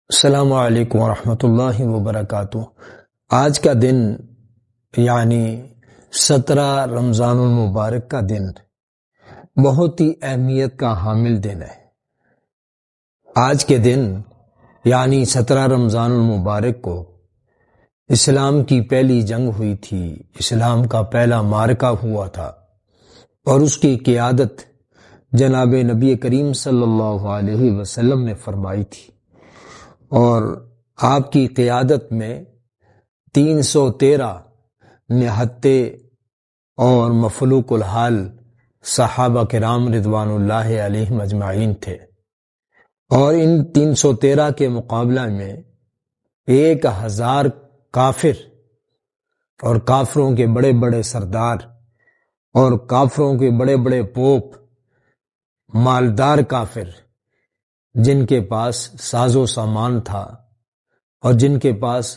السلام علیکم ورحمۃ اللہ وبرکاتہ۔ آج کا دن یعنی 17 رمضان المبارک کا دن بہت ہی اہمیت کا حامل دن ہے۔ آج کے دن یعنی 17 رمضان المبارک کو اسلام کی پہلی جنگ ہوئی تھی، اسلام کا پہلا معرکہ ہوا تھا اور اس کی قیادت جناب نبی کریم صلی اللہ علیہ وسلم نے فرمائی تھی، اور آپ کی قیادت میں 313 نہتے اور مفلوق الحال صحابہ کرام رضوان اللہ علیہم اجمعین تھے، اور ان 313 کے مقابلہ میں 1000 کافر اور کافروں کے بڑے بڑے سردار اور کافروں کے بڑے بڑے پوپ، مالدار کافر جن کے پاس ساز و سامان تھا اور جن کے پاس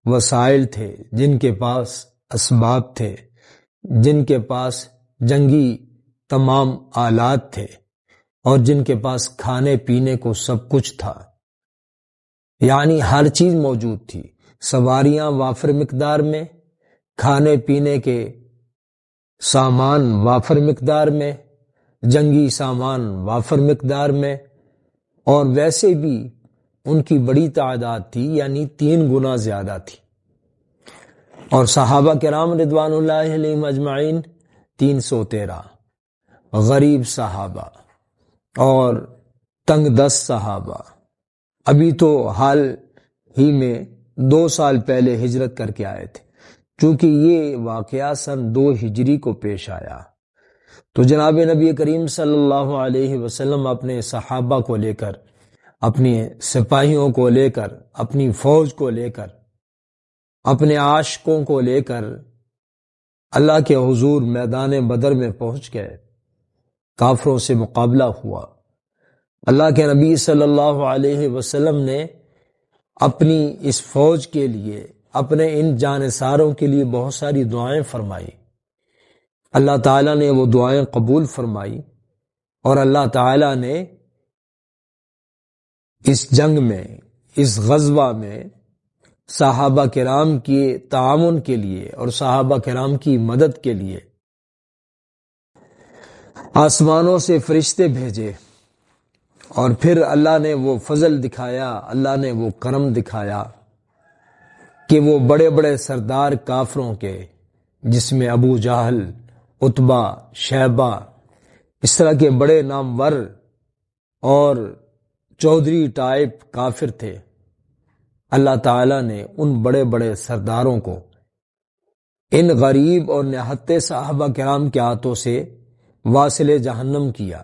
وسائل تھے، جن کے پاس اسباب تھے، جن کے پاس جنگی تمام آلات تھے اور جن کے پاس کھانے پینے کو سب کچھ تھا، یعنی ہر چیز موجود تھی، سواریاں وافر مقدار میں، کھانے پینے کے سامان وافر مقدار میں، جنگی سامان وافر مقدار میں، اور ویسے بھی ان کی بڑی تعداد تھی، یعنی 3 گنا زیادہ تھی، اور صحابہ کرام رضوان اللہ علیہم اجمعین 313 غریب صحابہ اور تنگ دست صحابہ۔ ابھی تو حال ہی میں 2 سال پہلے ہجرت کر کے آئے تھے، چونکہ یہ واقعہ سن 2 ہجری کو پیش آیا، تو جناب نبی کریم صلی اللہ علیہ وسلم اپنے صحابہ کو لے کر، اپنے سپاہیوں کو لے کر، اپنی فوج کو لے کر، اپنے عاشقوں کو لے کر اللہ کے حضور میدان بدر میں پہنچ گئے۔ کافروں سے مقابلہ ہوا۔ اللہ کے نبی صلی اللہ علیہ وسلم نے اپنی اس فوج کے لیے، اپنے ان جانثاروں کے لیے بہت ساری دعائیں فرمائی۔ اللہ تعالیٰ نے وہ دعائیں قبول فرمائی، اور اللہ تعالیٰ نے اس جنگ میں، اس غزوہ میں صحابہ کرام کے تعاون کے لیے اور صحابہ کرام کی مدد کے لیے آسمانوں سے فرشتے بھیجے، اور پھر اللہ نے وہ فضل دکھایا، اللہ نے وہ کرم دکھایا کہ وہ بڑے بڑے سردار کافروں کے، جس میں ابو جہل، عتبہ، شیبہ، اس طرح کے بڑے نامور اور چودھری ٹائپ کافر تھے، اللہ تعالیٰ نے ان بڑے بڑے سرداروں کو ان غریب اور نہتے صحابہ کرام کے ہاتھوں سے واصل جہنم کیا۔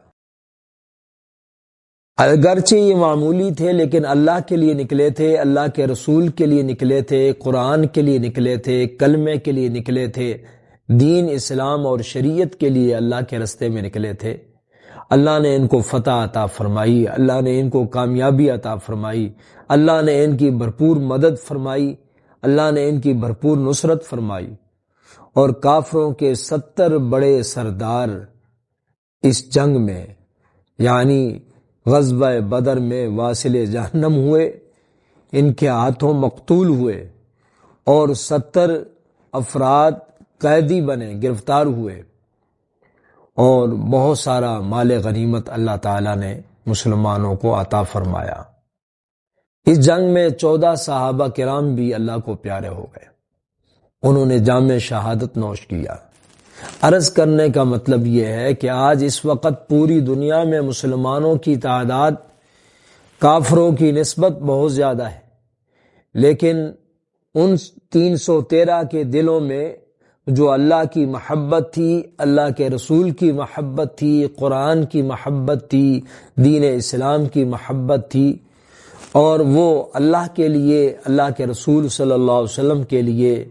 اگرچہ یہ معمولی تھے، لیکن اللہ کے لیے نکلے تھے، اللہ کے رسول کے لیے نکلے تھے، قرآن کے لیے نکلے تھے، کلمے کے لیے نکلے تھے، دین اسلام اور شریعت کے لیے اللہ کے رستے میں نکلے تھے۔ اللہ نے ان کو فتح عطا فرمائی، اللہ نے ان کو کامیابی عطا فرمائی، اللہ نے ان کی بھرپور مدد فرمائی، اللہ نے ان کی بھرپور نصرت فرمائی، اور کافروں کے 70 بڑے سردار اس جنگ میں یعنی غزوہ بدر میں واصل جہنم ہوئے، ان کے ہاتھوں مقتول ہوئے، اور 70 افراد قیدی بنے، گرفتار ہوئے، اور بہت سارا مال غنیمت اللہ تعالیٰ نے مسلمانوں کو عطا فرمایا۔ اس جنگ میں 14 صحابہ کرام بھی اللہ کو پیارے ہو گئے، انہوں نے جام شہادت نوش کیا۔ عرض کرنے کا مطلب یہ ہے کہ آج اس وقت پوری دنیا میں مسلمانوں کی تعداد کافروں کی نسبت بہت زیادہ ہے، لیکن ان 313 کے دلوں میں جو اللہ کی محبت تھی، اللہ کے رسول کی محبت تھی، قرآن کی محبت تھی، دین اسلام کی محبت تھی، اور وہ اللہ کے لیے، اللہ کے رسول صلی اللہ علیہ وسلم کے لیے،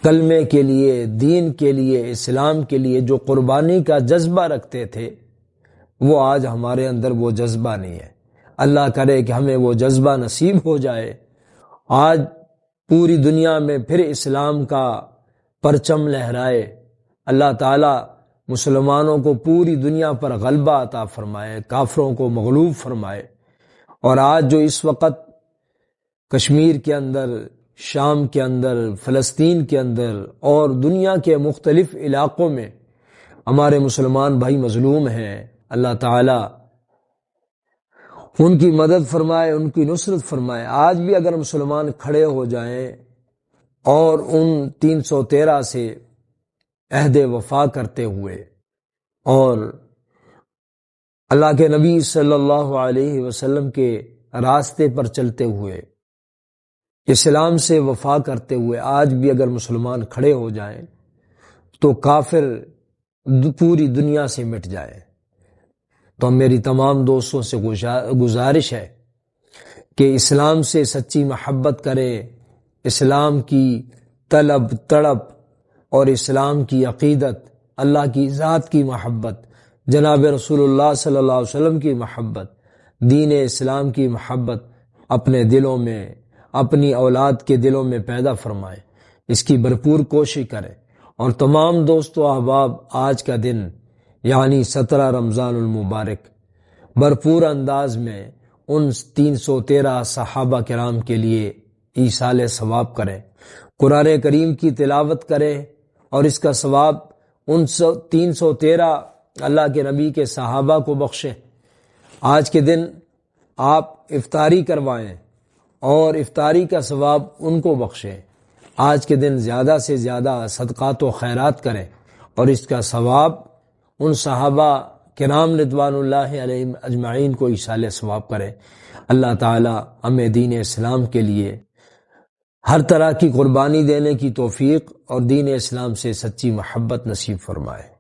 کلمے کے لیے، دین کے لیے، اسلام کے لیے جو قربانی کا جذبہ رکھتے تھے، وہ آج ہمارے اندر وہ جذبہ نہیں ہے۔ اللہ کرے کہ ہمیں وہ جذبہ نصیب ہو جائے، آج پوری دنیا میں پھر اسلام کا پرچم لہرائے، اللہ تعالیٰ مسلمانوں کو پوری دنیا پر غلبہ عطا فرمائے، کافروں کو مغلوب فرمائے، اور آج جو اس وقت کشمیر کے اندر، شام کے اندر، فلسطین کے اندر اور دنیا کے مختلف علاقوں میں ہمارے مسلمان بھائی مظلوم ہیں۔ اللہ تعالی ان کی مدد فرمائے، ان کی نصرت فرمائے۔ آج بھی اگر مسلمان کھڑے ہو جائیں اور ان 313 سے عہد وفا کرتے ہوئے اور اللہ کے نبی صلی اللہ علیہ وسلم کے راستے پر چلتے ہوئے، اسلام سے وفا کرتے ہوئے آج بھی اگر مسلمان کھڑے ہو جائیں تو کافر پوری دنیا سے مٹ جائے۔ تو میری تمام دوستوں سے گزارش ہے کہ اسلام سے سچی محبت کریں، اسلام کی طلب تڑپ اور اسلام کی عقیدت، اللہ کی ذات کی محبت، جناب رسول اللہ صلی اللہ علیہ وسلم کی محبت، دین اسلام کی محبت اپنے دلوں میں، اپنی اولاد کے دلوں میں پیدا فرمائیں۔ اس کی بھرپور کوشش کریں۔ اور تمام دوست و احباب، آج کا دن یعنی 17 رمضان المبارک بھرپور انداز میں ان 313 صحابہ کرام کے لیے ایصال ثواب کریں، قرآن کریم کی تلاوت کریں اور اس کا ثواب ان 313 اللہ کے نبی کے صحابہ کو بخشیں۔ آج کے دن آپ افطاری کروائیں اور افطاری کا ثواب ان کو بخشیں۔ آج کے دن زیادہ سے زیادہ صدقات و خیرات کریں اور اس کا ثواب ان صحابہ کرام رضوان اللہ علیہم اجمعین کو ایصال ثواب کریں۔ اللہ تعالی ہمیں دین اسلام کے لیے ہر طرح کی قربانی دینے کی توفیق اور دین اسلام سے سچی محبت نصیب فرمائے۔